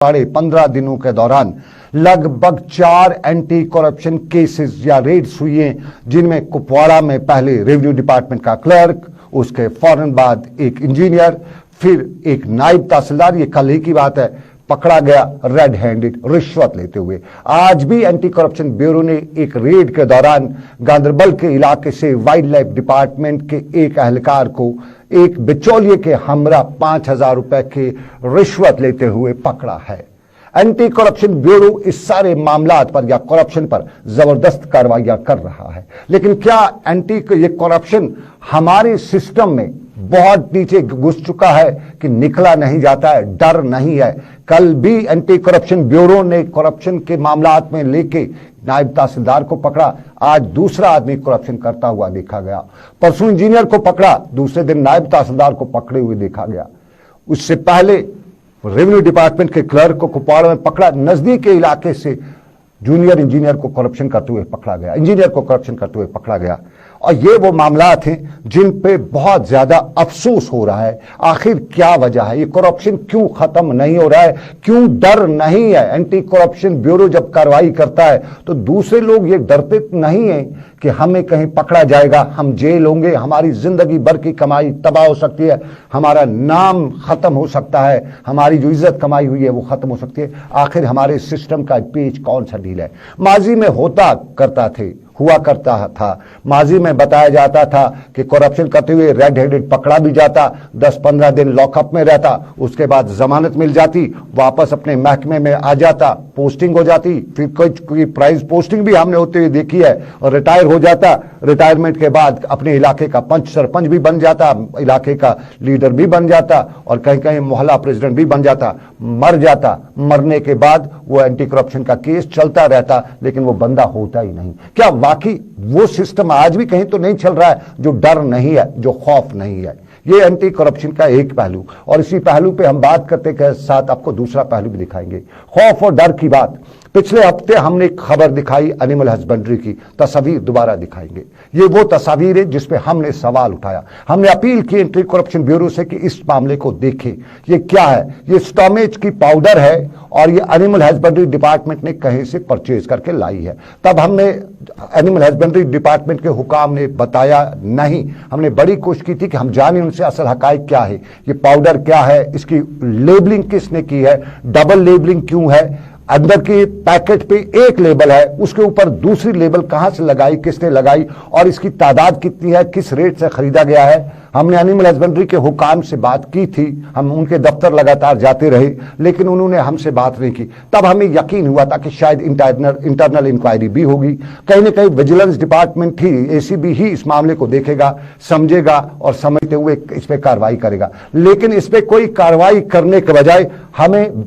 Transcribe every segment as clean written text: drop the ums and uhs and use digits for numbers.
साढ़े 15 दिनों के दौरान लगभग 4 एंटी करप्शन केसेस या रेड्स हुई हैं, जिनमें कुपवाड़ा में पहले रेवेन्यू डिपार्टमेंट का क्लर्क, उसके फौरन बाद एक इंजीनियर, फिर एक नायब तहसीलदार, ये कल ही की बात है, पकड़ा गया रेड हैंडेड रिश्वत लेते हुए। आज भी एंटी करप्शन ब्यूरो ने एक रेड के दौरान गांधरबल के इलाके से वाइल्ड लाइफ डिपार्टमेंट के एक एहलकार को एक बिचौलिए के हमरा 5,000 रुपए की रिश्वत लेते हुए पकड़ा है। एंटी करप्शन ब्यूरो इस सारे मामलात पर या करप्शन पर जबरदस्त कार्रवाइयां कर रहा है, लेकिन क्या ये करप्शन हमारे सिस्टम में बहुत नीचे घुस चुका है कि निकला नहीं जाता है, डर नहीं है। कल भी एंटी करप्शन ब्यूरो ने करप्शन के मामलात में लेके नायब तहसीलदार को पकड़ा, आज दूसरा आदमी करप्शन करता हुआ देखा गया। परसों इंजीनियर को पकड़ा, दूसरे दिन नायब तहसीलदार को पकड़े हुए देखा गया। उससे पहले रेवेन्यू डिपार्टमेंट के क्लर्क को कुपवाड़ा में पकड़ा, नजदीक के इलाके से जूनियर इंजीनियर को करप्शन करते हुए पकड़ा गया, इंजीनियर को करप्शन करते हुए पकड़ा गया। और ये वो मामला थे जिन पे बहुत ज्यादा अफसोस हो रहा है। आखिर क्या वजह है, ये करप्शन क्यों खत्म नहीं हो रहा है, क्यों डर नहीं है? एंटी करप्शन ब्यूरो जब कार्रवाई करता है तो दूसरे लोग ये डरते नहीं है कि हमें कहीं पकड़ा जाएगा, हम जेल होंगे, हमारी जिंदगी भर की कमाई तबाह हो सकती है, हमारा नाम खत्म हो सकता है, हमारी जो इज्जत कमाई हुई है वो खत्म हो सकती है। आखिर हमारे सिस्टम का पेज कौन सा ढील है? माजी में हुआ करता था, माजी में बताया जाता था कि करप्शन करते हुए रेड हेडेड पकड़ा भी जाता, 10-15 दिन लॉकअप में रहता, उसके बाद जमानत मिल जाती, वापस अपने महकमे में आ जाता, पोस्टिंग हो जाती, फिर कोई प्राइज पोस्टिंग भी हमने होते हुए देखी है, और रिटायर हो जाता। रिटायरमेंट के बाद अपने इलाके का पंच सरपंच भी बन जाता, इलाके का लीडर भी बन जाता, और कहीं कहीं मोहल्ला प्रेसिडेंट भी बन जाता, मर जाता। मरने के बाद वो एंटी करप्शन का केस चलता रहता, लेकिन वो बंदा होता ही नहीं। क्या वाकई वो सिस्टम आज भी कहीं तो नहीं चल रहा है जो डर नहीं है, जो खौफ नहीं है? ये एंटी करप्शन का एक पहलू, और इसी पहलू पे हम बात करते के साथ आपको दूसरा पहलू भी दिखाएंगे, खौफ और डर की बात। पिछले हफ्ते हमने एक खबर दिखाई एनिमल हस्बेंड्री की, तस्वीर दोबारा दिखाएंगे। ये वो तस्वीर है जिसपे हमने सवाल उठाया, हमने अपील की एंटी करप्शन ब्यूरो से कि इस मामले को देखें। ये क्या है? ये स्टोमेज की पाउडर है, और ये एनिमल हस्बेंड्री डिपार्टमेंट ने कहीं से परचेज करके लाई है। तब हमने एनिमल हस्बेंड्री डिपार्टमेंट के हुकाम ने बताया नहीं, हमने बड़ी कोशिश की थी कि हम जाने उनसे असल हकायक क्या है, ये पाउडर क्या है, इसकी लेबलिंग किसने की है, डबल लेबलिंग क्यों है, अंदर के पैकेट पे एक लेबल है, उसके ऊपर दूसरी लेबल कहां से लगाई, किसने लगाई, और इसकी तादाद कितनी है, किस रेट से खरीदा गया है। हमने एनिमल हस्बेंड्री के हुकाम से बात की थी, हम उनके दफ्तर लगातार जाते रहे, लेकिन उन्होंने हमसे बात नहीं की। तब हमें यकीन हुआ था कि शायद इंटरनल इंक्वायरी भी होगी, कहीं ना कहीं विजिलेंस डिपार्टमेंट ही, एसीबी ही इस मामले को देखेगा, समझेगा, और समझते हुए इस पे कार्रवाई करेगा। लेकिन इस पे कोई कार्रवाई करने के बजाय हमें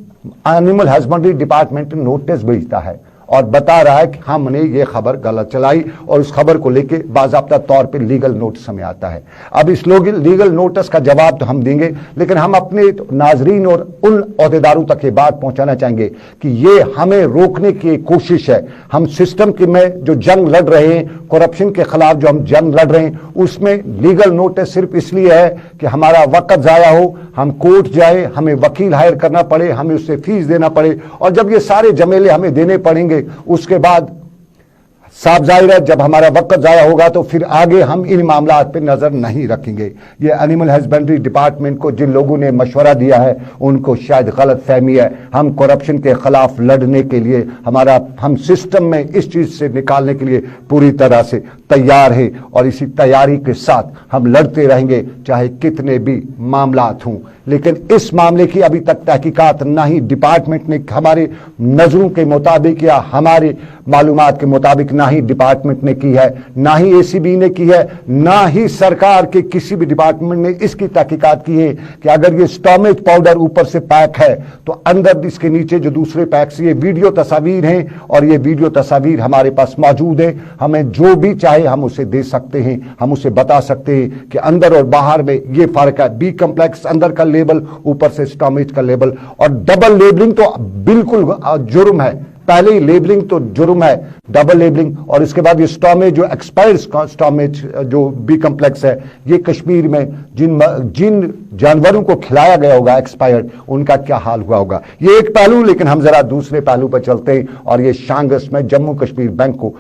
एनिमल हस्बेंड्री डिपार्टमेंट नोटिस भेजता है और बता रहा है कि हमने ये खबर गलत चलाई, और उस खबर को लेके बाज़ाब्ता तौर पे लीगल नोटिस हमें आता है। अब इस लीगल नोटिस का जवाब तो हम देंगे, लेकिन हम अपने नाजरीन और उन ओहदेदारों तक ये बात पहुंचाना चाहेंगे कि ये हमें रोकने की कोशिश है। हम सिस्टम की में जो जंग लड़ रहे हैं, करप्शन के खिलाफ जो हम जंग लड़ रहे हैं, उसमें लीगल नोटिस सिर्फ इसलिए है कि हमारा वक्त जाया हो, हम कोर्ट जाए, हमें वकील हायर करना पड़े, हमें उससे फीस देना पड़े, और जब ये सारे जमेले हमें देने पड़ेंगे, उसके बाद साफ जाहिर है जब हमारा वक्त जाया होगा तो फिर आगे हम इन मामलात पे नजर नहीं रखेंगे। ये एनिमल हस्बेंड्री डिपार्टमेंट को जिन लोगों ने मशवरा दिया है उनको शायद गलत फहमी है। हम करप्शन के खिलाफ लड़ने के लिए हम सिस्टम में इस चीज से निकालने के लिए पूरी तरह से तैयार है, और इसी तैयारी के साथ हम लड़ते रहेंगे चाहे कितने भी मामलात हों। लेकिन इस मामले की अभी तक तहकीकात ना ही डिपार्टमेंट ने हमारे नजरों के मुताबिक या हमारे मालूमात के मुताबिक ना ही डिपार्टमेंट ने की है, ना ही एसीबी ने की है, ना ही सरकार के किसी भी डिपार्टमेंट ने इसकी तहकीकात की है कि अगर ये स्टोमेज पाउडर ऊपर से पैक है तो अंदर इसके नीचे जो दूसरे पैक से, ये वीडियो तस्वीर हैं और ये वीडियो तस्वीर हमारे पास मौजूद है। हमें जो भी चाहे हम उसे दे सकते हैं, हम उसे बता सकते हैं कि अंदर और बाहर में ये फर्क है। बी कम्प्लेक्स अंदर का लेबल, ऊपर से स्टोमेज का लेबल, और डबल लेबलिंग तो बिल्कुल जुर्म है। पहले ही लेबलिंग तो जुर्म है, डबल लेबलिंग, और इसके बाद ये स्टॉमेज जो एक्सपायर्ड स्टॉमेज जो बी कम्प्लेक्स है, ये कश्मीर में जिन जानवरों को खिलाया गया होगा एक्सपायर्ड, उनका क्या हाल हुआ होगा। ये एक पहलू, लेकिन हम जरा दूसरे पहलू पर चलते हैं और ये शांगस में जम्मू कश्मीर बैंक को